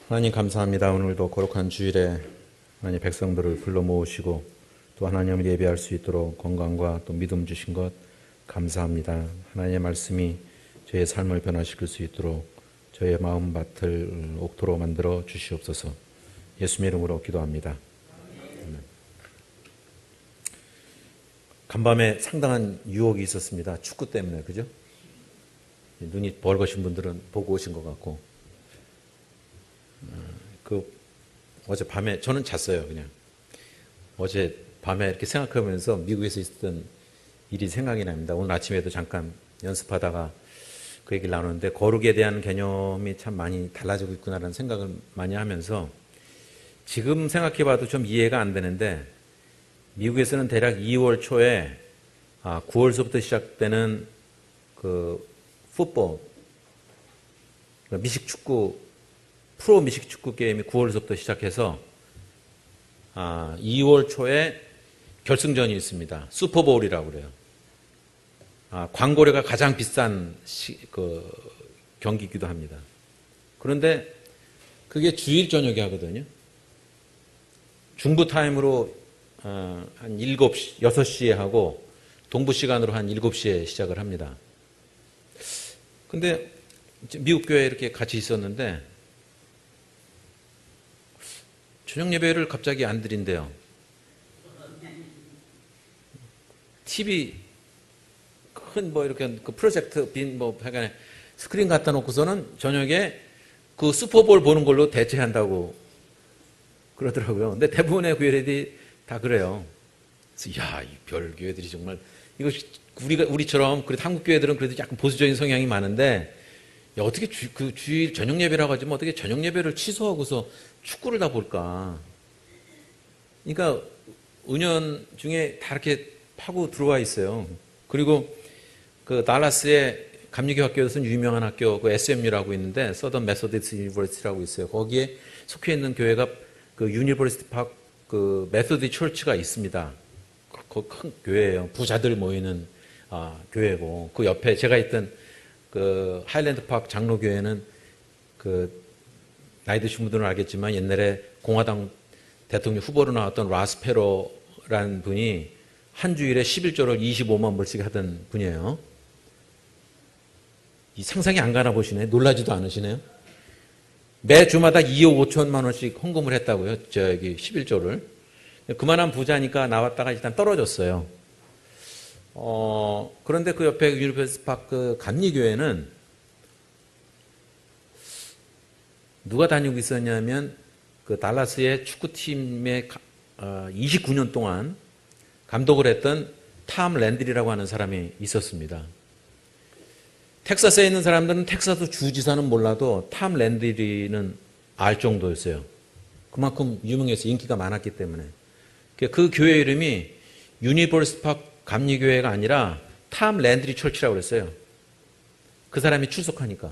하나님 감사합니다. 오늘도 거룩한 주일에 하나님 백성들을 불러 모으시고 또 하나님을 예배할 수 있도록 건강과 또 믿음 주신 것 감사합니다. 하나님의 말씀이 저의 삶을 변화시킬 수 있도록 저의 마음밭을 옥토로 만들어 주시옵소서. 예수님의 이름으로 기도합니다. 간밤에 상당한 유혹이 있었습니다. 축구 때문에, 그죠? 눈이 벌거신 분들은 보고 오신 것 같고, 어제 밤에 저는 잤어요. 그냥 어제 밤에 이렇게 생각하면서 미국에서 있었던 일이 생각이 납니다. 오늘 아침에도 잠깐 연습하다가 그 얘기를 나누는데 거룩에 대한 개념이 참 많이 달라지고 있구나라는 생각을 많이 하면서 지금 생각해봐도 좀 이해가 안 되는데 미국에서는 대략 2월 초에 9월서부터 시작되는 그 풋볼 미식축구 프로 미식축구 게임이 9월서부터 시작해서 2월 초에 결승전이 있습니다. 슈퍼볼이라고 그래요. 광고료가 가장 비싼 경기이기도 합니다. 그런데 그게 주일 저녁에 하거든요. 중부 타임으로 한 7시, 6시에 하고 동부 시간으로 한 7시에 시작을 합니다. 근데 미국 교회에 이렇게 같이 있었는데 저녁 예배를 갑자기 안 드린대요. TV 큰 이렇게 그 프로젝트 빈 하여간에 스크린 갖다 놓고서는 저녁에 그 슈퍼볼 보는 걸로 대체한다고 그러더라고요. 근데 대부분의 교회들이 다 그래요. 그래서 이 별 교회들이 정말 이거 우리처럼 그래도 한국 교회들은 그래도 약간 보수적인 성향이 많은데 어떻게 그 주일 저녁 예배라고 하지 어떻게 저녁 예배를 취소하고서 축구를 다 볼까? 그러니까 은연 중에 다 이렇게 파고 들어와 있어요. 그리고 그 달라스의 감리교 학교에서는 유명한 학교 그 SMU라고 있는데 서던 메소디스트 유니버시티라고 있어요. 거기에 속해 있는 교회가 그 유니버시티 파크 그 메소디 처치가 있습니다. 그 큰 교회예요. 부자들 모이는 교회고 그 옆에 제가 있던 그 하일랜드 파크 장로교회는 그 나이 드신 분들은 알겠지만 옛날에 공화당 대통령 후보로 나왔던 라스페로라는 분이 한 주일에 11조를 25만 불씩 하던 분이에요. 이 상상이 안 가나 보시네. 놀라지도 않으시네요. 매 주마다 2억 5천만 원씩 헌금을 했다고요. 11조를. 그만한 부자니까 나왔다가 일단 떨어졌어요. 그런데 그 옆에 유니버시티 파크 감리교회는 누가 다니고 있었냐면 그 달라스의 축구팀에 29년 동안 감독을 했던 탐 랜드리라고 하는 사람이 있었습니다. 텍사스에 있는 사람들은 텍사스 주지사는 몰라도 탐 랜드리는 알 정도였어요. 그만큼 유명해서 인기가 많았기 때문에. 그 교회 이름이 유니버시티 파크 감리교회가 아니라 탐 랜드리 철치라고 그랬어요. 그 사람이 출석하니까.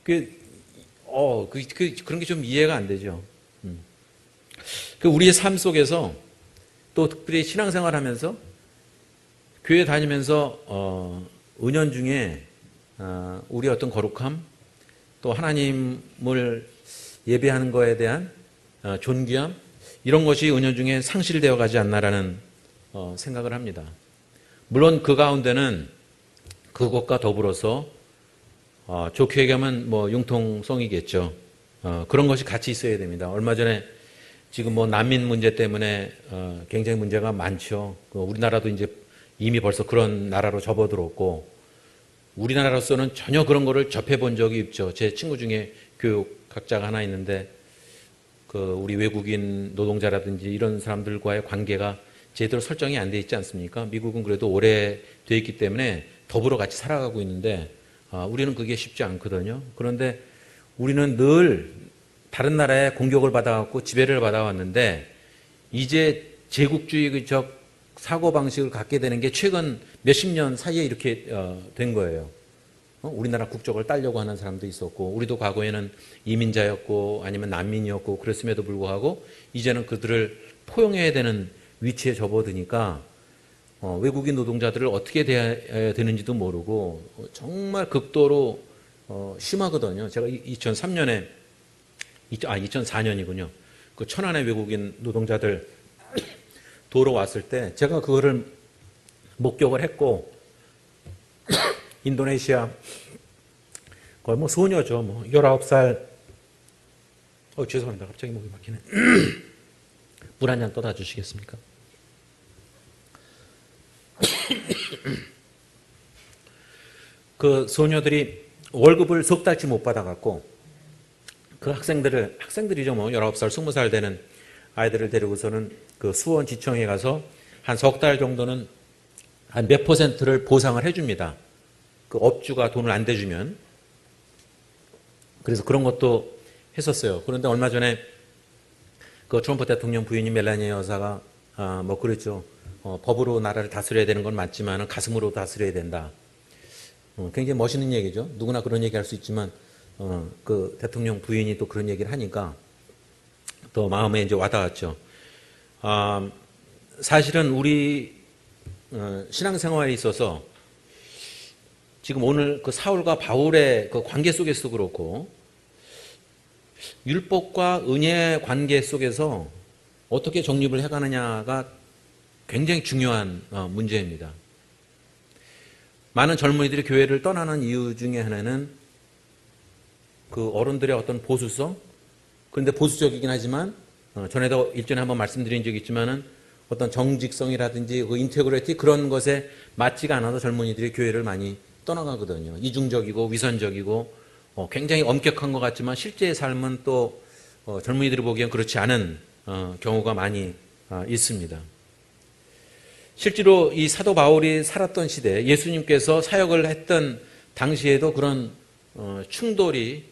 그런 게 좀 이해가 안 되죠. 우리의 삶 속에서 또 특별히 신앙생활 하면서 교회 다니면서 은연중에 우리의 어떤 거룩함 또 하나님을 예배하는 것에 대한 존귀함 이런 것이 은연중에 상실되어 가지 않나라는 생각을 합니다. 물론 그 가운데는 그것과 더불어서 좋게 얘기하면 융통성이겠죠. 그런 것이 같이 있어야 됩니다. 얼마 전에 지금 난민 문제 때문에 굉장히 문제가 많죠. 우리나라도 이제 이미 벌써 그런 나라로 접어들었고 우리나라로서는 전혀 그런 거를 접해본 적이 없죠. 제 친구 중에 교육학자가 하나 있는데 우리 외국인 노동자라든지 이런 사람들과의 관계가 제대로 설정이 안 돼 있지 않습니까? 미국은 그래도 오래돼 있기 때문에 더불어 같이 살아가고 있는데 우리는 그게 쉽지 않거든요. 그런데 우리는 늘 다른 나라에 공격을 받아왔고 지배를 받아왔는데 이제 제국주의적 사고방식을 갖게 되는 게 최근 몇십 년 사이에 이렇게 된 거예요. 우리나라 국적을 따려고 하는 사람도 있었고 우리도 과거에는 이민자였고 아니면 난민이었고 그랬음에도 불구하고 이제는 그들을 포용해야 되는 위치에 접어드니까 외국인 노동자들을 어떻게 대해야 되는지도 모르고 정말 극도로 심하거든요. 제가 2003년에 2004년이군요. 그 천안의 외국인 노동자들 도로 왔을 때 제가 그거를 목격을 했고, 인도네시아 거의 뭐 소녀죠. 뭐 19살. 죄송합니다. 갑자기 목이 막히네. 물 한 잔 떠다 주시겠습니까? 그 소녀들이 월급을 석 달치 못 받아갖고 그 학생들이죠. 뭐 19살, 20살 되는 아이들을 데리고서는 그 수원지청에 가서 한 석 달 정도는 한 몇 %를 보상을 해줍니다. 그 업주가 돈을 안 대주면. 그래서 그런 것도 했었어요. 그런데 얼마 전에 그 트럼프 대통령 부인인 멜라니아 여사가 뭐 그랬죠. 법으로 나라를 다스려야 되는 건 맞지만 가슴으로 다스려야 된다. 굉장히 멋있는 얘기죠. 누구나 그런 얘기 할 수 있지만 그 대통령 부인이 또 그런 얘기를 하니까 또 마음에 이제 와닿았죠. 사실은 우리 신앙생활에 있어서 지금 오늘 그 사울과 바울의 그 관계 속에서도 그렇고 율법과 은혜의 관계 속에서 어떻게 정립을 해가느냐가 굉장히 중요한 문제입니다. 많은 젊은이들이 교회를 떠나는 이유 중에 하나는 그 어른들의 어떤 보수성, 그런데 보수적이긴 하지만 전에도 일전에 한번 말씀드린 적이 있지만은 어떤 정직성이라든지 그 인테그리티 그런 것에 맞지가 않아서 젊은이들이 교회를 많이 떠나가거든요. 이중적이고 위선적이고 굉장히 엄격한 것 같지만 실제의 삶은 또 젊은이들이 보기엔 그렇지 않은 경우가 많이 있습니다. 실제로 이 사도 바울이 살았던 시대, 예수님께서 사역을 했던 당시에도 그런 충돌이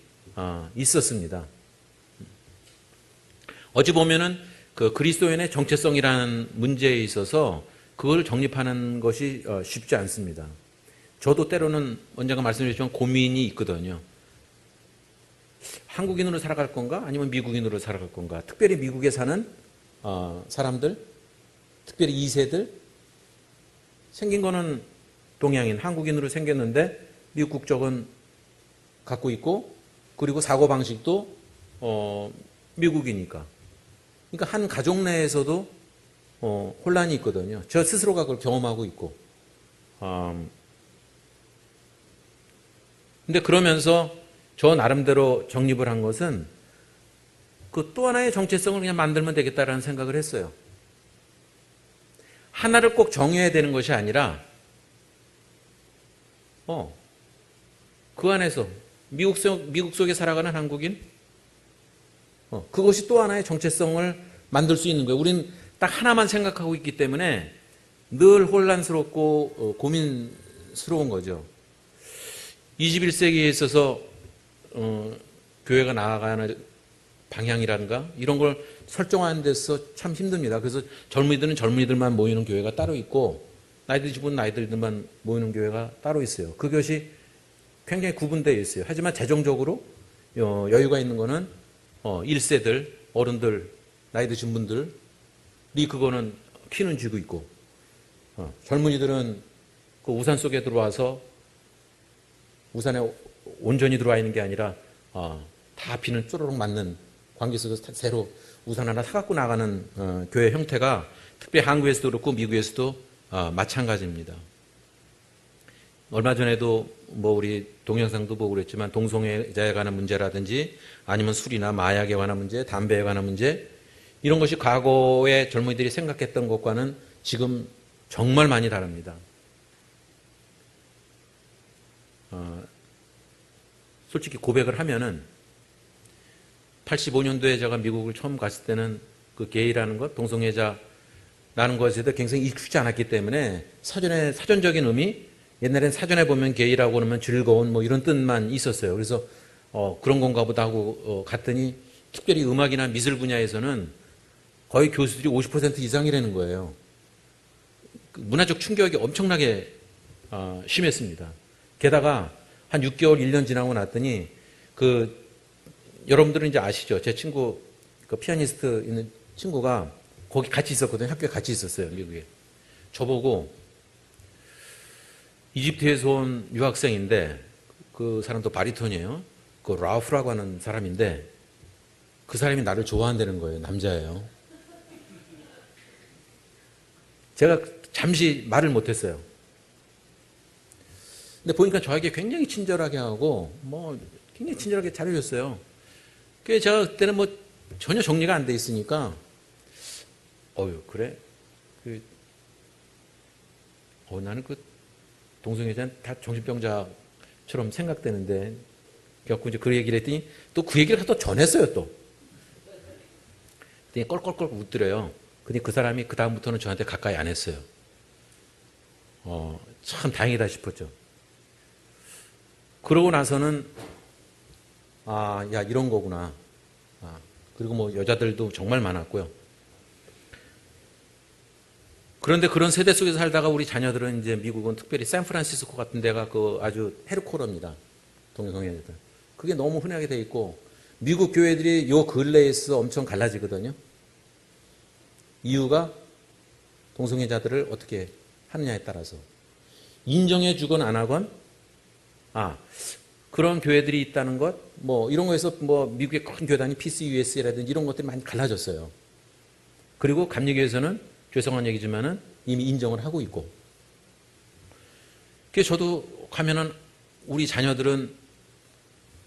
있었습니다. 어찌 보면은 그 그리스도인의 정체성이라는 문제에 있어서 그걸 정립하는 것이 쉽지 않습니다. 저도 때로는 언젠가 말씀드렸지만 고민이 있거든요. 한국인으로 살아갈 건가? 아니면 미국인으로 살아갈 건가? 특별히 미국에 사는 사람들, 특별히 2세들, 생긴 거는 동양인, 한국인으로 생겼는데 미국 국적은 갖고 있고 그리고 사고방식도 미국이니까. 그러니까 한 가족 내에서도 혼란이 있거든요. 저 스스로가 그걸 경험하고 있고. 근데 그러면서 저 나름대로 정립을 한 것은 그 또 하나의 정체성을 그냥 만들면 되겠다라는 생각을 했어요. 하나를 꼭 정해야 되는 것이 아니라 그 안에서 미국 속에 살아가는 한국인 그것이 또 하나의 정체성을 만들 수 있는 거예요. 우리는 딱 하나만 생각하고 있기 때문에 늘 혼란스럽고 고민스러운 거죠. 21세기에 있어서 교회가 나아가는 방향이라든가 이런 걸 설정하는 데서 참 힘듭니다. 그래서 젊은이들은 젊은이들만 모이는 교회가 따로 있고 나이들 집은 나이들만 모이는 교회가 따로 있어요. 그것이 굉장히 구분되어 있어요. 하지만 재정적으로 여유가 있는 거는 1세들, 어른들, 나이 드신 분들이 그거는 키는 쥐고 있고 젊은이들은 그 우산 속에 들어와서 우산에 온전히 들어와 있는 게 아니라 다 비는 쪼르륵 맞는 관계 속에서 새로 우산 하나 사갖고 나가는 교회 형태가 특별히 한국에서도 그렇고 미국에서도 마찬가지입니다. 얼마 전에도 뭐 우리 동영상도 보고 그랬지만 동성애자에 관한 문제라든지 아니면 술이나 마약에 관한 문제, 담배에 관한 문제 이런 것이 과거에 젊은이들이 생각했던 것과는 지금 정말 많이 다릅니다. 솔직히 고백을 하면은 85년도에 제가 미국을 처음 갔을 때는 그 게이라는 것, 동성애자라는 것에 대해 굉장히 익숙지 않았기 때문에 사전적인 의미, 옛날엔 사전에 보면 게이라고 그러면 즐거운 뭐 이런 뜻만 있었어요. 그래서 그런 건가 보다 하고 갔더니 특별히 음악이나 미술 분야에서는 거의 교수들이 50% 이상이라는 거예요. 문화적 충격이 엄청나게 심했습니다. 게다가 한 6개월, 1년 지나고 났더니 여러분들은 이제 아시죠? 제 친구, 그 피아니스트 있는 친구가 거기 같이 있었거든요. 학교에 같이 있었어요. 미국에. 저보고 이집트에서 온 유학생인데 그 사람도 바리톤이에요. 그 라우프라고 하는 사람인데 그 사람이 나를 좋아한다는 거예요. 남자예요. 제가 잠시 말을 못했어요. 근데 보니까 저에게 굉장히 친절하게 하고 뭐 굉장히 친절하게 잘해줬어요. 그래서 제가 그때는 뭐 전혀 정리가 안 돼 있으니까 그래? 나는 그 동성 여자는 다 정신병자처럼 생각되는데 그래갖고 이제 그 얘기를 했더니 또 그 얘기를 또 전했어요 또. 그랬더니 껄껄껄 웃더래요. 근데 그 사람이 그 다음부터는 저한테 가까이 안 했어요. 참 다행이다 싶었죠. 그러고 나서는 야 이런 거구나. 그리고 뭐 여자들도 정말 많았고요. 그런데 그런 세대 속에서 살다가 우리 자녀들은 이제 미국은 특별히 샌프란시스코 같은 데가 그 아주 헤르코러입니다. 동성애자들. 그게 너무 흔하게 돼 있고 미국 교회들이 요 근래에서 엄청 갈라지거든요. 이유가 동성애자들을 어떻게 하느냐에 따라서 인정해 주건 안 하건 그런 교회들이 있다는 것 뭐 이런 거에서 뭐 미국의 큰 교단이 PCUS라든지 이런 것들이 많이 갈라졌어요. 그리고 감리교에서는 죄송한 얘기지만은 이미 인정을 하고 있고. 그래서 저도 가면은 우리 자녀들은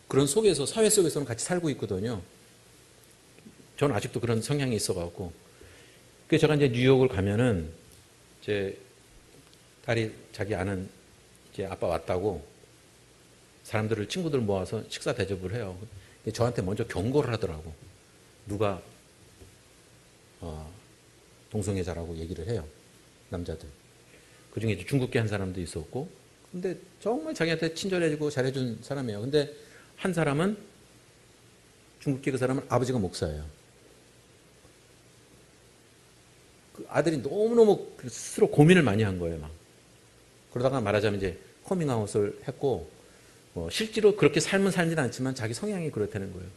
그런 속에서 사회 속에서는 같이 살고 있거든요. 저는 아직도 그런 성향이 있어갖고. 그래서 제가 이제 뉴욕을 가면은 제 딸이 자기 아는 이제 아빠 왔다고 사람들을 친구들 모아서 식사 대접을 해요. 저한테 먼저 경고를 하더라고. 누가 동성애자라고 얘기를 해요. 남자들. 그중에 중국계 한 사람도 있었고. 근데 정말 자기한테 친절해지고 잘해준 사람이에요. 근데 한 사람은 중국계 그 사람은 아버지가 목사예요. 그 아들이 너무너무 스스로 고민을 많이 한 거예요. 막. 그러다가 말하자면 이제 커밍아웃을 했고 실제로 그렇게 삶은 살지는 않지만 자기 성향이 그렇다는 거예요.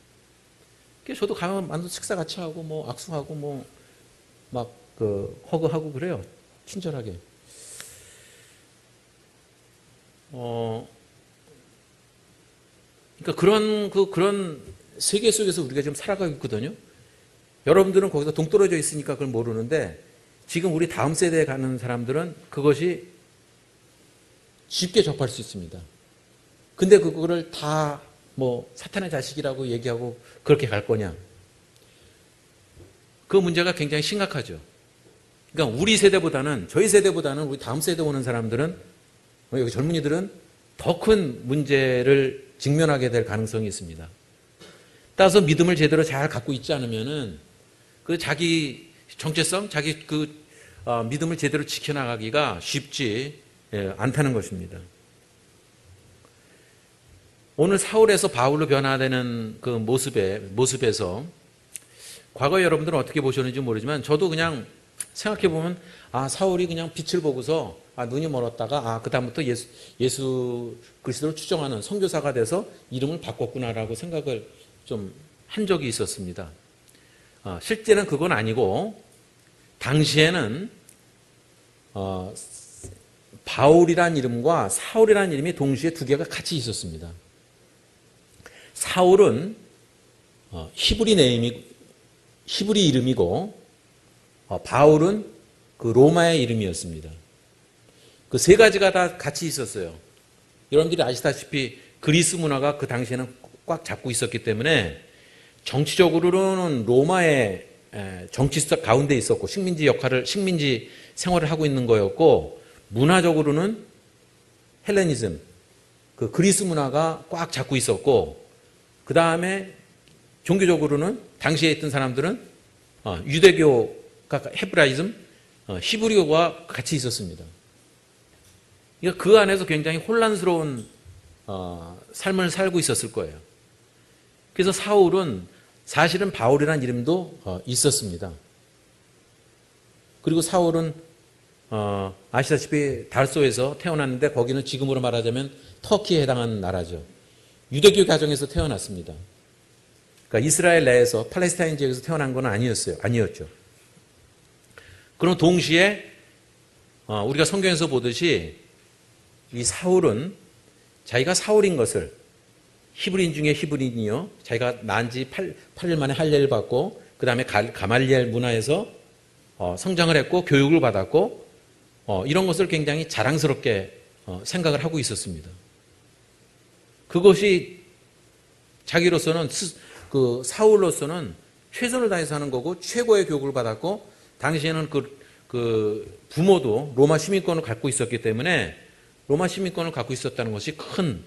그래서 저도 가면 만두 식사 같이 하고 뭐 악수하고 뭐 막 그 허그하고 그래요. 친절하게. 그러니까 그런 세계 속에서 우리가 지금 살아가고 있거든요. 여러분들은 거기서 동떨어져 있으니까 그걸 모르는데 지금 우리 다음 세대에 가는 사람들은 그것이 쉽게 접할 수 있습니다. 근데 그거를 다 뭐 사탄의 자식이라고 얘기하고 그렇게 갈 거냐? 그 문제가 굉장히 심각하죠. 그러니까 우리 세대보다는 저희 세대보다는 우리 다음 세대 오는 사람들은 여기 젊은이들은 더 큰 문제를 직면하게 될 가능성이 있습니다. 따라서 믿음을 제대로 잘 갖고 있지 않으면은 그 자기 정체성, 자기 믿음을 제대로 지켜나가기가 쉽지 않다는 것입니다. 오늘 사울에서 바울로 변화되는 그 모습에서 과거에 여러분들은 어떻게 보셨는지 모르지만 저도 그냥 생각해 보면 사울이 그냥 빛을 보고서 눈이 멀었다가 그다음부터 예수 그리스도를 추종하는 선교사가 돼서 이름을 바꿨구나라고 생각을 좀 한 적이 있었습니다. 실제는 그건 아니고 당시에는 바울이란 이름과 사울이란 이름이 동시에 두 개가 같이 있었습니다. 사울은 히브리 이름이고 바울은 그 로마의 이름이었습니다. 그 세 가지가 다 같이 있었어요. 여러분들이 아시다시피 그리스 문화가 그 당시에는 꽉 잡고 있었기 때문에 정치적으로는 로마의 정치적 가운데 있었고 식민지 생활을 하고 있는 거였고 문화적으로는 헬레니즘, 그 그리스 문화가 꽉 잡고 있었고 그 다음에 종교적으로는 당시에 있던 사람들은 유대교가 헤브라이즘, 히브리어가 같이 있었습니다. 그러니까 그 안에서 굉장히 혼란스러운 삶을 살고 있었을 거예요. 그래서 사울은 사실은 바울이라는 이름도 있었습니다. 그리고 사울은 아시다시피 달소에서 태어났는데 거기는 지금으로 말하자면 터키에 해당하는 나라죠. 유대교 가정에서 태어났습니다. 그러니까 이스라엘 내에서 팔레스타인 지역에서 태어난 건 아니었죠. 그럼 동시에 우리가 성경에서 보듯이 이 사울은 자기가 사울인 것을, 히브리인 중에 히브리인이요, 자기가 난 지 8일 만에 할례를 받고 그 다음에 가말리엘 문화에서 성장을 했고 교육을 받았고 이런 것을 굉장히 자랑스럽게 생각을 하고 있었습니다. 그것이 자기로서는 그 사울로서는 최선을 다해서 하는 거고 최고의 교육을 받았고 당시에는 그 부모도 로마 시민권을 갖고 있었기 때문에 로마 시민권을 갖고 있었다는 것이 큰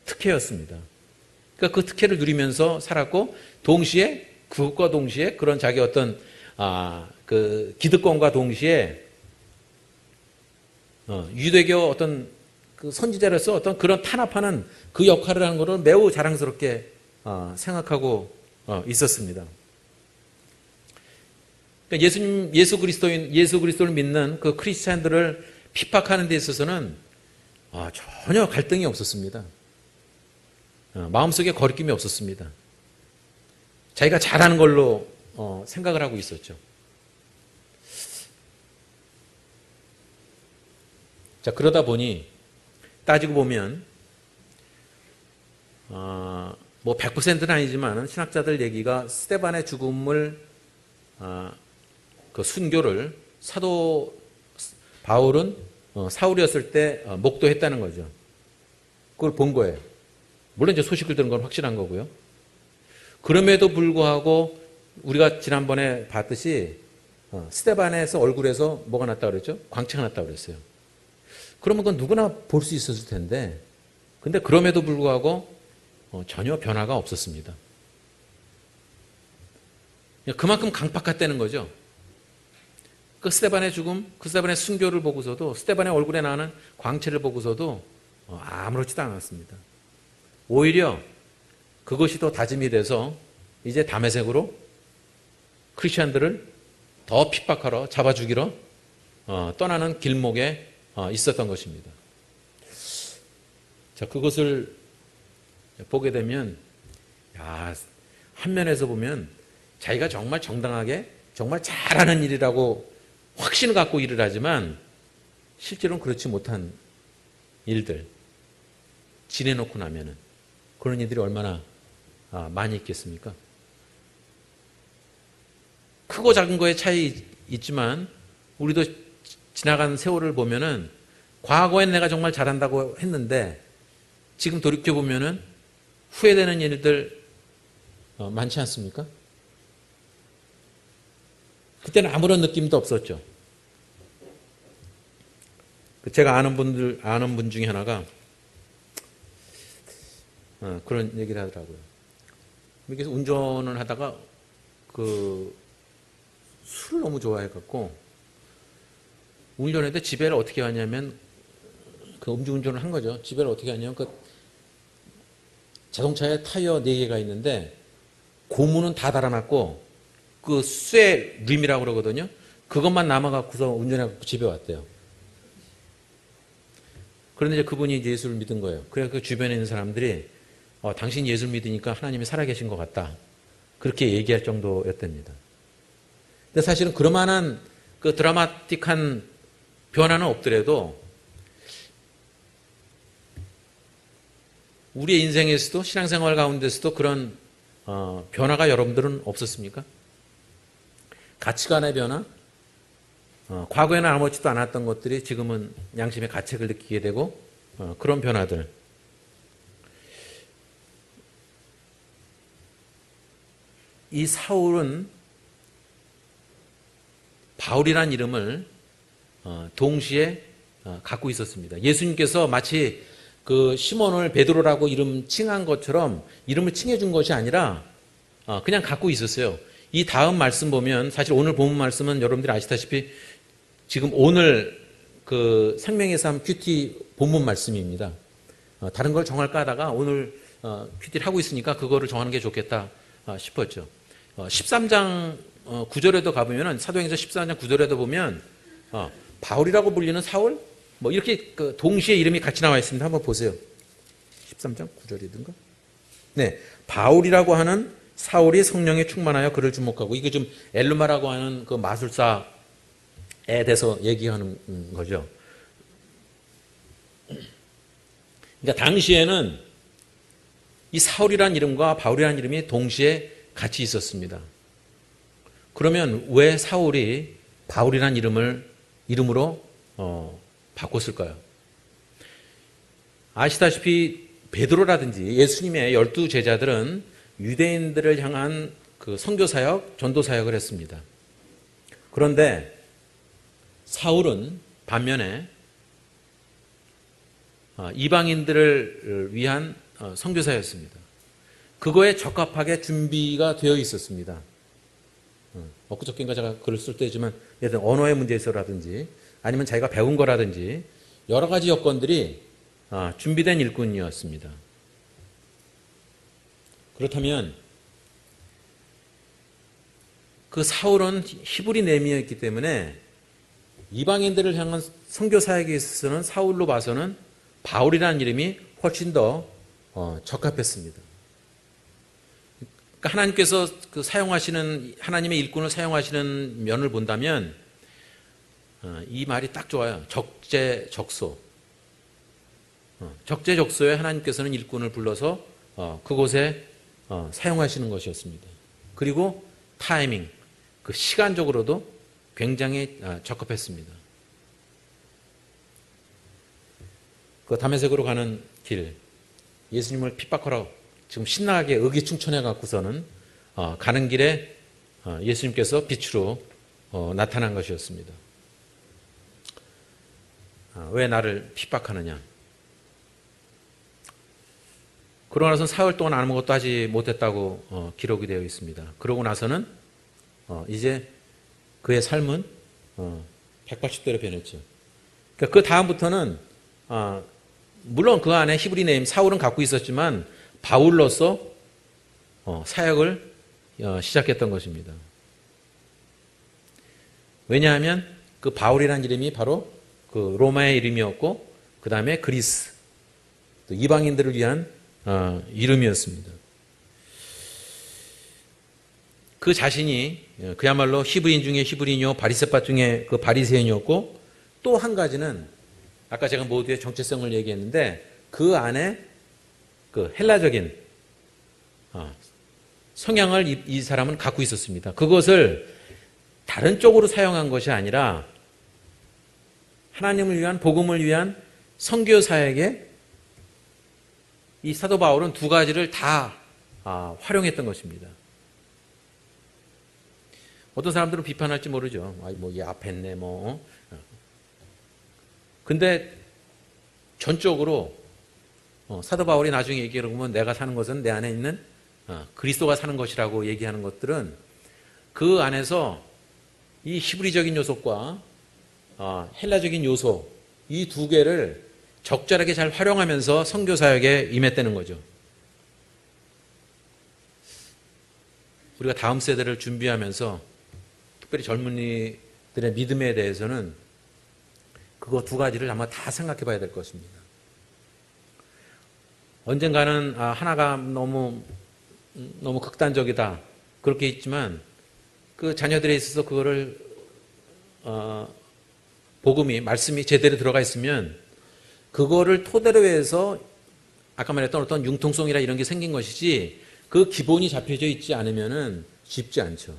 특혜였습니다. 그러니까 그 특혜를 누리면서 살았고 동시에 그것과 동시에 그런 자기 어떤 그 기득권과 동시에 유대교 어떤 그 선지자로서 어떤 그런 탄압하는 그 역할을 하는 것을 매우 자랑스럽게 생각하고 있었습니다. 그러니까 예수 그리스도를 믿는 그 크리스찬들을 핍박하는 데 있어서는 전혀 갈등이 없었습니다. 마음속에 거리낌이 없었습니다. 자기가 잘하는 걸로 생각을 하고 있었죠. 자, 그러다 보니 따지고 보면 뭐 100%는 아니지만 신학자들 얘기가 스데반의 죽음을 그 순교를 사도 바울은 사울이었을 때 목도했다는 거죠. 그걸 본 거예요. 물론 이제 소식을 들은 건 확실한 거고요. 그럼에도 불구하고 우리가 지난번에 봤듯이 스데반에서 얼굴에서 뭐가 났다고 그랬죠? 광채가 났다고 그랬어요. 그러면 그건 누구나 볼 수 있었을 텐데 근데 그럼에도 불구하고 전혀 변화가 없었습니다. 그만큼 강팍했다는 거죠. 그 스데반의 죽음, 그 스데반의 순교를 보고서도 스데반의 얼굴에 나는 광채를 보고서도 아무렇지도 않았습니다. 오히려 그것이 더 다짐이 돼서 이제 다메섹으로 크리스천들을 더 핍박하러 잡아 죽이러 떠나는 길목에 있었던 것입니다. 자, 그것을 보게 되면 한 면에서 보면 자기가 정말 정당하게 정말 잘하는 일이라고 확신을 갖고 일을 하지만 실제로는 그렇지 못한 일들 지내놓고 나면은 그런 일들이 얼마나 많이 있겠습니까? 크고 작은 거에 차이 있지만 우리도 지나간 세월을 보면은 과거엔 내가 정말 잘한다고 했는데 지금 돌이켜보면은 후회되는 일들 많지 않습니까? 그때는 아무런 느낌도 없었죠. 제가 아는 분 중에 하나가 그런 얘기를 하더라고요. 그래서 운전을 하다가 술을 너무 좋아해갖고 운전했는데 집에를 어떻게 왔냐면 음주운전을 한 거죠. 집에를 어떻게 왔냐면 자동차에 타이어 4개가 있는데 고무는 다 달아놨고 쇠 림이라고 그러거든요. 그것만 남아갖고서 운전해갖고 집에 왔대요. 그런데 이제 그분이 이제 예수를 믿은 거예요. 그래서 그 주변에 있는 사람들이 당신 예수를 믿으니까 하나님이 살아계신 것 같다. 그렇게 얘기할 정도였답니다. 근데 사실은 그러만한 그 드라마틱한 변화는 없더라도 우리의 인생에서도 신앙생활 가운데서도 그런 변화가 여러분들은 없었습니까? 가치관의 변화? 과거에는 아무렇지도 않았던 것들이 지금은 양심의 가책을 느끼게 되고 그런 변화들. 이 사울은 바울이라는 이름을 동시에 갖고 있었습니다. 예수님께서 마치 그 시몬을 베드로라고 이름 칭한 것처럼 이름을 칭해준 것이 아니라 그냥 갖고 있었어요. 이 다음 말씀 보면 사실 오늘 본 말씀은 여러분들이 아시다시피 지금 오늘 그 생명의 삶 큐티 본문 말씀입니다. 다른 걸 정할까 하다가 오늘 큐티를 하고 있으니까 그거를 정하는 게 좋겠다 싶었죠. 13장 9절에도 가보면 사도행전 13장 9절에도 보면 바울이라고 불리는 사울 뭐 이렇게 동시에 이름이 같이 나와 있습니다. 한번 보세요. 13장 9절이든가. 네, 바울이라고 하는 사울이 성령에 충만하여 그를 주목하고 이게 좀 엘루마라고 하는 그 마술사에 대해서 얘기하는 거죠. 그러니까 당시에는 이 사울이라는 이름과 바울이라는 이름이 동시에 같이 있었습니다. 그러면 왜 사울이 바울이라는 이름으로 바꿨을까요? 아시다시피 베드로라든지 예수님의 12제자들은 유대인들을 향한 그 선교사역, 전도사역을 했습니다. 그런데 사울은 반면에 이방인들을 위한 선교사였습니다. 그거에 적합하게 준비가 되어 있었습니다. 엊그저께인가 제가 글을 쓸 때지만 예를 들어 언어의 문제에서라든지 아니면 자기가 배운 거라든지 여러 가지 여건들이 준비된 일꾼이었습니다. 그렇다면 그 사울은 히브리 내미였기 때문에 이방인들을 향한 선교 사역에 있어서는 사울로 봐서는 바울이라는 이름이 훨씬 더 적합했습니다. 그러니까 하나님께서 그 사용하시는 하나님의 일꾼을 사용하시는 면을 본다면 이 말이 딱 좋아요. 적재적소. 적재적소에 하나님께서는 일꾼을 불러서 그곳에 사용하시는 것이었습니다. 그리고 타이밍, 그 시간적으로도 굉장히 적합했습니다. 그 다메섹으로 가는 길, 예수님을 핍박하러 지금 신나게 의기충천해 갖고서는 가는 길에 예수님께서 빛으로 나타난 것이었습니다. 왜 나를 핍박하느냐? 그러고 나서는 사흘 동안 아무것도 하지 못했다고 기록이 되어 있습니다. 그러고 나서는 이제 그의 삶은 180도로 변했죠. 그러니까 그 다음부터는 물론 그 안에 히브리 네임 사울은 갖고 있었지만 바울로서 사역을 시작했던 것입니다. 왜냐하면 그 바울이라는 이름이 바로 그 로마의 이름이었고 그 다음에 그리스, 또 이방인들을 위한 이름이었습니다. 그 자신이 그야말로 히브리인 중에 히브리인이요 바리새파 중에 그 바리새인이었고 또 한 가지는 아까 제가 모두의 정체성을 얘기했는데 그 안에 그 헬라적인 성향을 이 사람은 갖고 있었습니다. 그것을 다른 쪽으로 사용한 것이 아니라 하나님을 위한 복음을 위한 선교 사역에 이 사도 바울은 두 가지를 다 활용했던 것입니다. 어떤 사람들은 비판할지 모르죠. 이 앞에 있네 근데 전적으로 사도 바울이 나중에 얘기해 보면 내가 사는 것은 내 안에 있는 그리스도가 사는 것이라고 얘기하는 것들은 그 안에서 이 히브리적인 요소과 헬라적인 요소 이 두 개를 적절하게 잘 활용하면서 선교 사역에 임했다는 거죠. 우리가 다음 세대를 준비하면서 특별히 젊은이들의 믿음에 대해서는 그거 두 가지를 아마 다 생각해 봐야 될 것입니다. 언젠가는 하나가 너무 극단적이다 그렇게 있지만 그 자녀들에 있어서 그거를 복음이 말씀이 제대로 들어가 있으면 그거를 토대로 해서 아까 말했던 어떤 융통성이라 이런 게 생긴 것이지 그 기본이 잡혀져 있지 않으면은 쉽지 않죠.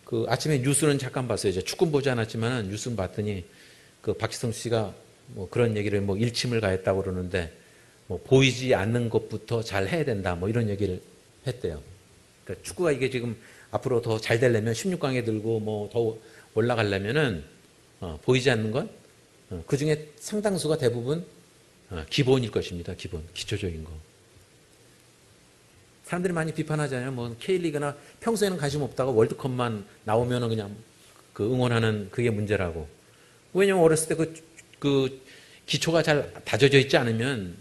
그 아침에 뉴스는 잠깐 봤어요. 이제 축구는 보지 않았지만은 뉴스는 봤더니 그 박지성 씨가 뭐 그런 얘기를 일침을 가했다고 그러는데 보이지 않는 것부터 잘 해야 된다 이런 얘기를 했대요. 그러니까 축구가 이게 지금 앞으로 더 잘 되려면 16강에 들고 더 올라가려면은 보이지 않는 건 그 중에 상당수가 대부분 기본일 것입니다. 기본, 기초적인 거. 사람들이 많이 비판하잖아요. K리그나 평소에는 관심 없다가 월드컵만 나오면은 그냥 그 응원하는 그게 문제라고. 왜냐면 어렸을 때 그 기초가 잘 다져져 있지 않으면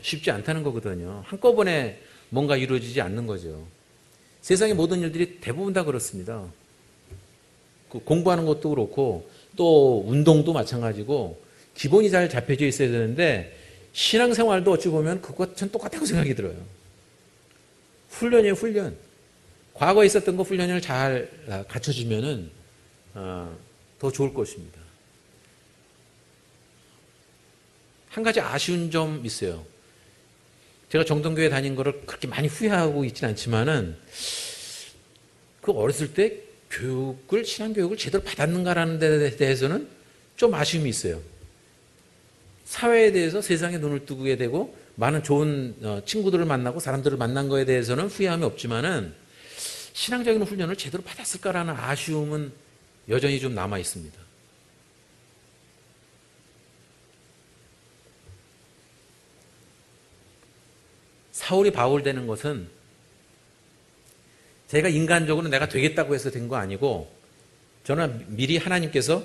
쉽지 않다는 거거든요. 한꺼번에 뭔가 이루어지지 않는 거죠. 세상의 모든 일들이 대부분 다 그렇습니다. 그 공부하는 것도 그렇고 또 운동도 마찬가지고 기본이 잘 잡혀져 있어야 되는데 신앙생활도 어찌 보면 그것은 똑같다고 생각이 들어요. 훈련이에요, 훈련. 과거에 있었던 거 훈련을 잘 갖춰주면은 더 좋을 것입니다. 한 가지 아쉬운 점 있어요. 제가 정동교회 다닌 거를 그렇게 많이 후회하고 있지는 않지만은 그 어렸을 때 신앙교육을 제대로 받았는가라는 데 대해서는 좀 아쉬움이 있어요. 사회에 대해서 세상에 눈을 뜨게 되고 많은 좋은 친구들을 만나고 사람들을 만난 거에 대해서는 후회함이 없지만은 신앙적인 훈련을 제대로 받았을까라는 아쉬움은 여전히 좀 남아 있습니다. 사울이 바울 되는 것은 제가 인간적으로 내가 되겠다고 해서 된 거 아니고 저는 미리 하나님께서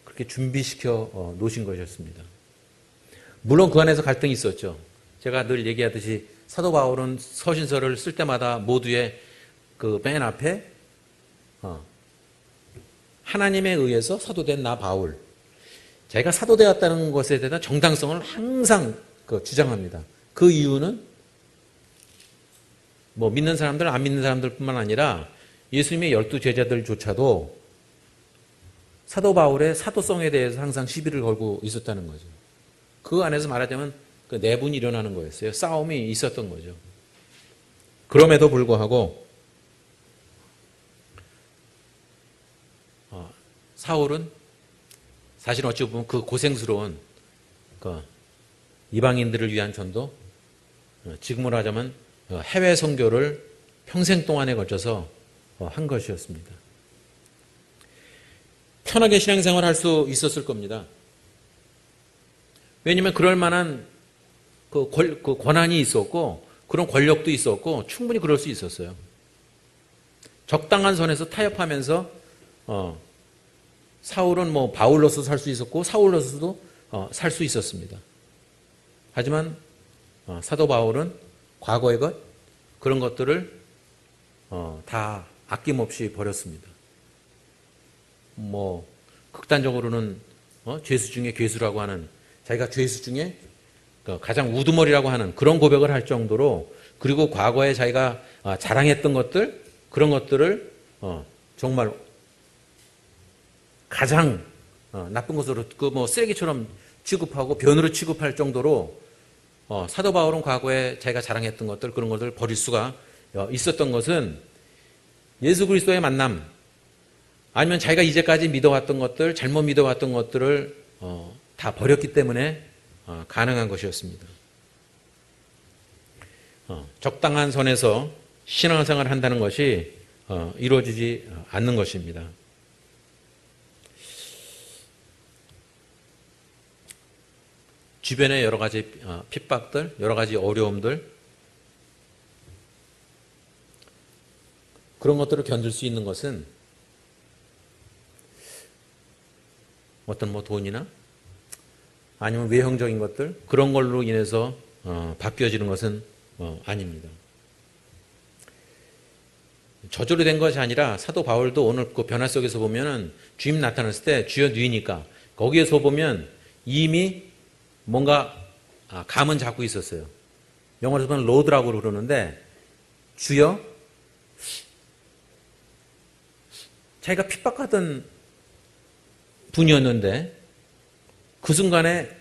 그렇게 준비시켜 놓으신 것이었습니다. 물론 그 안에서 갈등이 있었죠. 제가 늘 얘기하듯이 사도 바울은 서신서를 쓸 때마다 모두의 그 맨 앞에 하나님에 의해서 사도된 나 바울, 제가 사도되었다는 것에 대한 정당성을 항상 주장합니다. 그 이유는 뭐 믿는 사람들, 안 믿는 사람들뿐만 아니라 예수님의 12제자들조차도 사도 바울의 사도성에 대해서 항상 시비를 걸고 있었다는 거죠. 그 안에서 말하자면 그 내분이 일어나는 거였어요. 싸움이 있었던 거죠. 그럼에도 불구하고 사울은 사실 어찌 보면 그 고생스러운 이방인들을 위한 전도, 지금으로 하자면 해외 선교를 평생 동안에 걸쳐서 한 것이었습니다. 편하게 신앙생활을 할 수 있었을 겁니다. 왜냐하면 그럴 만한 그 권한이 있었고 그런 권력도 있었고 충분히 그럴 수 있었어요. 적당한 선에서 타협하면서 사울은 뭐 바울로서 살 수 있었고 사울로서도 살 수 있었습니다. 하지만 사도 바울은 과거의 것, 그런 것들을 다 아낌없이 버렸습니다. 뭐 극단적으로는 죄수 중에 괴수라고 하는, 자기가 죄수 중에 가장 우두머리라고 하는 그런 고백을 할 정도로, 그리고 과거에 자기가 자랑했던 것들, 그런 것들을 정말 가장 나쁜 것으로 뭐 쓰레기처럼 취급하고 변으로 취급할 정도로 사도 바울은 과거에 자기가 자랑했던 것들, 그런 것들을 버릴 수가 있었던 것은 예수 그리스도의 만남, 아니면 자기가 이제까지 믿어왔던 것들, 잘못 믿어왔던 것들을 다 버렸기 때문에 가능한 것이었습니다. 적당한 선에서 신앙생활을 한다는 것이 이루어지지 않는 것입니다. 주변의 여러 가지 핍박들, 여러 가지 어려움들, 그런 것들을 견딜 수 있는 것은 어떤 뭐 돈이나 아니면 외형적인 것들, 그런 걸로 인해서 바뀌어지는 것은 아닙니다. 저절로 된 것이 아니라 사도 바울도 오늘 그 변화 속에서 보면은 주님 나타났을 때 주여 누이니까 거기에서 보면 이미 뭔가 감은 잡고 있었어요. 영어로 보면 로드라고 그러는데, 주여, 자기가 핍박하던 분이었는데 그 순간에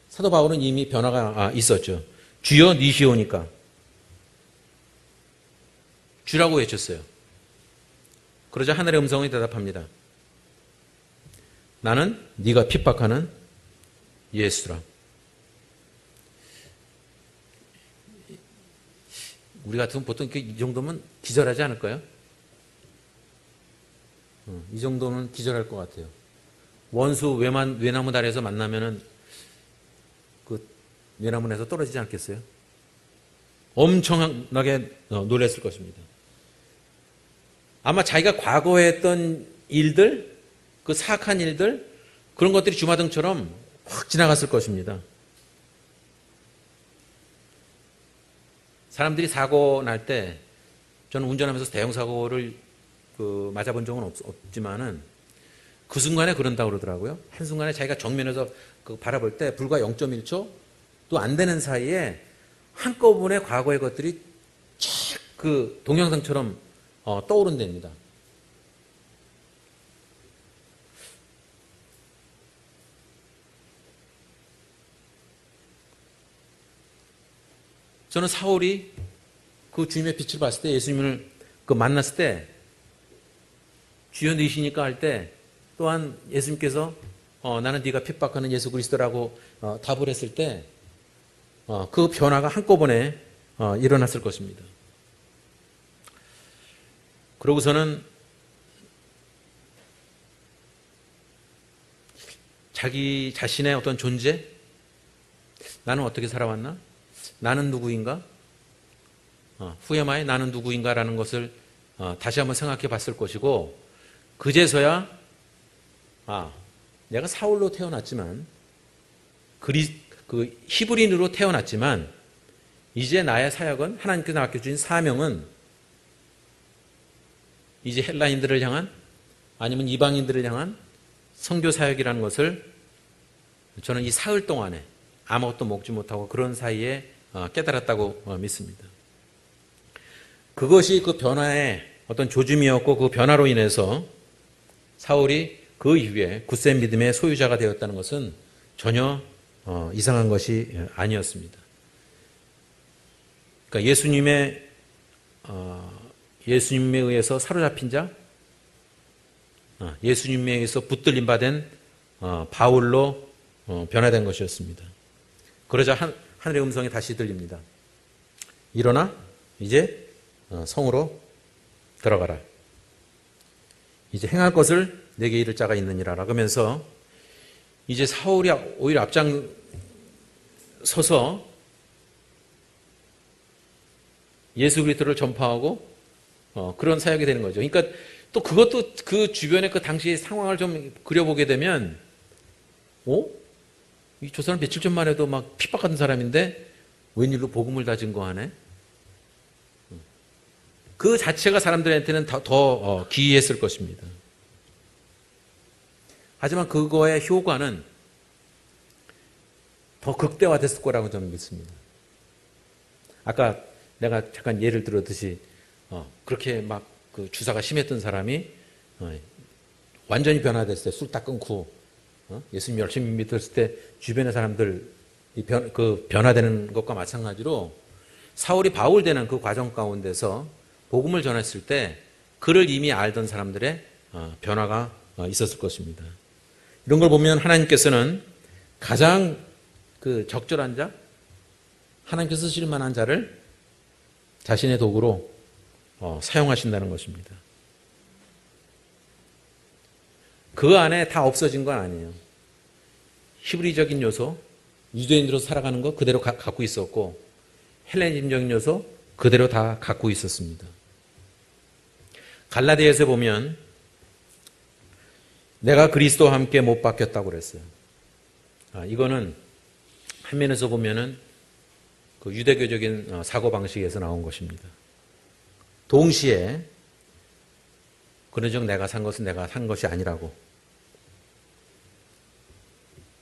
사도 바울은 이미 변화가 있었죠. 주여 니시오니까 주라고 외쳤어요. 그러자 하늘의 음성이 대답합니다. 나는 네가 핍박하는 예수라. 우리 같으면 보통 이 정도면 기절하지 않을까요? 이 정도는 기절할 것 같아요. 원수 외나무 다리에서 만나면은 그 외나무에서 떨어지지 않겠어요? 엄청나게 놀랐을 것입니다. 아마 자기가 과거에 했던 일들, 그 사악한 일들, 그런 것들이 주마등처럼 확 지나갔을 것입니다. 사람들이 사고 날 때, 저는 운전하면서 대형 사고를 맞아본 적은 없지만은 그 순간에 그런다고 그러더라고요. 한순간에 자기가 정면에서 바라볼 때 불과 0.1초 또 안 되는 사이에 한꺼번에 과거의 것들이 착 동영상처럼 떠오른답니다. 저는 사울이 그 주님의 빛을 봤을 때, 예수님을 그 만났을 때, 주여 너희시니까 할 때, 또한 예수님께서 나는 네가 핍박하는 예수 그리스도라고 답을 했을 때, 그 변화가 한꺼번에 일어났을 것입니다. 그러고서는 자기 자신의 어떤 존재, 나는 어떻게 살아왔나? 나는 누구인가? 후에마에 나는 누구인가라는 것을 다시 한번 생각해 봤을 것이고, 그제서야 내가 사울로 태어났지만, 그 히브리인으로 태어났지만, 이제 나의 사역은, 하나님께서 맡겨주신 사명은 이제 헬라인들을 향한, 아니면 이방인들을 향한 선교 사역이라는 것을 저는 이 사흘 동안에 아무것도 먹지 못하고 그런 사이에 깨달았다고 믿습니다. 그것이 그 변화의 어떤 조짐이었고, 그 변화로 인해서 사울이 그 이후에 굳센 믿음의 소유자가 되었다는 것은 전혀 이상한 것이 아니었습니다. 그러니까 예수님에 의해서 사로잡힌 자, 예수님에 의해서 붙들림 받은 바울로 변화된 것이었습니다. 그러자 하늘의 음성이 다시 들립니다. 일어나 이제 성으로 들어가라. 이제 행할 것을 내게 이를 자가 있느니라. 그러면서 이제 사울이 오히려 앞장서서 예수 그리스도를 전파하고 그런 사역이 되는 거죠. 그러니까 또 그것도 그 주변의 그 당시의 상황을 좀 그려보게 되면, 저 사람 며칠 전만 해도 막 핍박하던 사람인데 웬일로 복음을 다 증거하네? 그 자체가 사람들한테는 더 기이했을 것입니다. 하지만 그거의 효과는 더 극대화됐을 거라고 저는 믿습니다. 아까 내가 잠깐 예를 들었듯이 그렇게 막 그 주사가 심했던 사람이 완전히 변화됐을 때, 술 딱 끊고 예수님 열심히 믿었을 때 주변의 사람들 그 변화되는 것과 마찬가지로 사울이 바울 되는 그 과정 가운데서 복음을 전했을 때 그를 이미 알던 사람들의 변화가 있었을 것입니다. 이런 걸 보면 하나님께서는 가장 그 적절한 자, 하나님께서 쓰실 만한 자를 자신의 도구로 사용하신다는 것입니다. 그 안에 다 없어진 건 아니에요. 히브리적인 요소, 유대인으로 살아가는 거 그대로 갖고 있었고, 헬레니즘적인 요소 그대로 다 갖고 있었습니다. 갈라디아에서 보면 내가 그리스도와 함께 못 박혔다고 그랬어요. 이거는 한 면에서 보면은 그 유대교적인 사고방식에서 나온 것입니다. 동시에 그러즉 내가 산 것은 내가 산 것이 아니라고.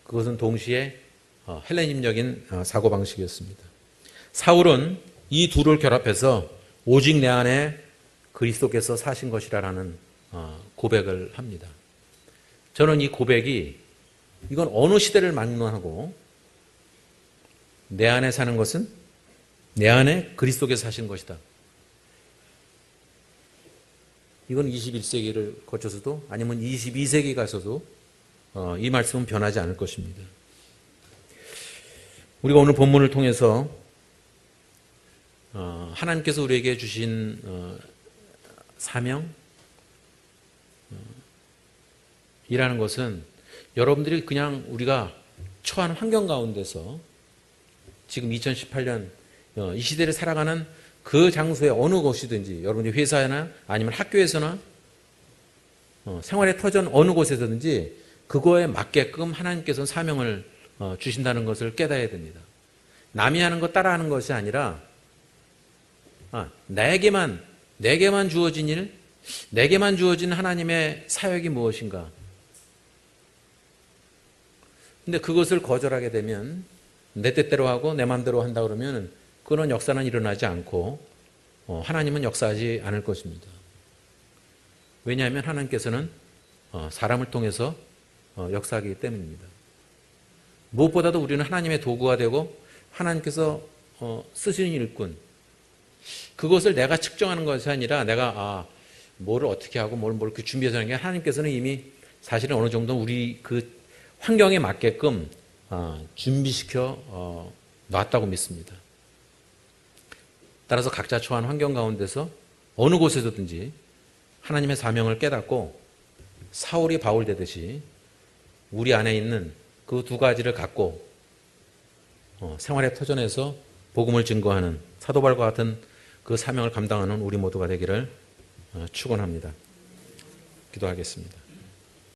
그것은 동시에 헬레니즘적인 사고방식이었습니다. 사울은 이 둘을 결합해서 오직 내 안에 그리스도께서 사신 것이라는 고백을 합니다. 저는 이 고백이, 이건 어느 시대를 막론하고 내 안에 사는 것은 내 안에 그리스도께서 사신 것이다. 이건 21세기를 거쳐서도, 아니면 22세기 가서도 이 말씀은 변하지 않을 것입니다. 우리가 오늘 본문을 통해서 하나님께서 우리에게 주신 사명 이라는 것은 여러분들이 그냥 우리가 처한 환경 가운데서 지금 2018년 이 시대를 살아가는 그 장소에 어느 곳이든지, 여러분이 회사나 아니면 학교에서나 생활의 터전 어느 곳에서든지 그거에 맞게끔 하나님께서는 사명을 주신다는 것을 깨달아야 됩니다. 남이 하는 거 따라하는 것이 아니라 내게만 주어진 일, 내게만 주어진 하나님의 사역이 무엇인가. 근데 그것을 거절하게 되면, 내 뜻대로 하고 내 마음대로 한다 그러면 그런 역사는 일어나지 않고 하나님은 역사하지 않을 것입니다. 왜냐하면 하나님께서는 사람을 통해서 역사하기 때문입니다. 무엇보다도 우리는 하나님의 도구가 되고 하나님께서 쓰시는 일꾼, 그것을 내가 측정하는 것이 아니라 내가 뭐를 어떻게 하고 뭘 이렇게 준비해서 하는 게 하나님께서는 이미 사실은 어느 정도 우리 그 환경에 맞게끔 준비시켜 놨다고 믿습니다. 따라서 각자 처한 환경 가운데서 어느 곳에서든지 하나님의 사명을 깨닫고 사울이 바울 되듯이 우리 안에 있는 그 두 가지를 갖고 생활의 터전에서 복음을 증거하는 사도 바울과 같은 그 사명을 감당하는 우리 모두가 되기를 축원합니다. 기도하겠습니다.